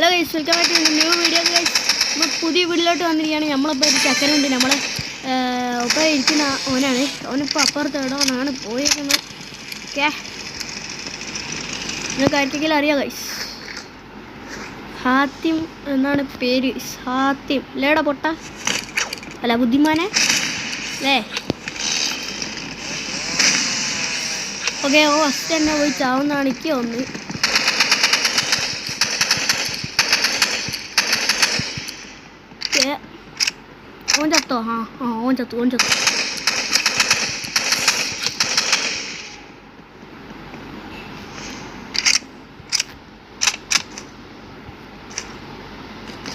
Hello guys, welcome back to new video guys. നമ്മൾ പുതിയ വീട്ടിലോട്ട് വന്നിരിക്കുകയാണ്. നമ്മളിപ്പോൾ ഒരു ചക്കനുണ്ട്, നമ്മളെ ഒപ്പം ഇരിക്കുന്ന ഓനാണ്. ഓനിപ്പോൾ അപ്പുറത്ത് ഇടവന്നാണ് പോയിരിക്കുന്നത്. ഓക്കെ, നിങ്ങൾക്ക് ആർക്കെങ്കിലും അറിയാം ഗൈസ്? ഹാത്തിം എന്നാണ് പേര്. ഹാത്തിം അല്ലേടാ പൊട്ട, അല്ല ബുദ്ധിമാനെ അല്ലേ? ഓക്കെ, ഓ ഫസ്റ്റ് തന്നെ പോയി ചാവുന്നതാണ് എനിക്ക് തോന്നുന്നത്. ഓൻ ചത്തോ? ഓൻ ചത്തു.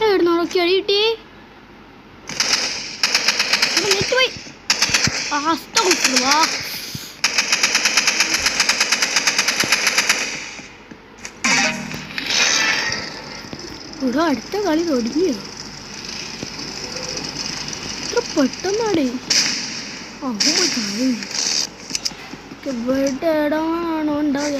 എവിടെ നോക്കി അടി കിട്ടി? നെറ്റ് പോയി. ഇവിടെ അടുത്ത കളി തുടങ്ങിയോ? ഇത്ര പെട്ടെന്നാടേ. ഇവിടെ ഇടാണോ ഉണ്ടാവുക?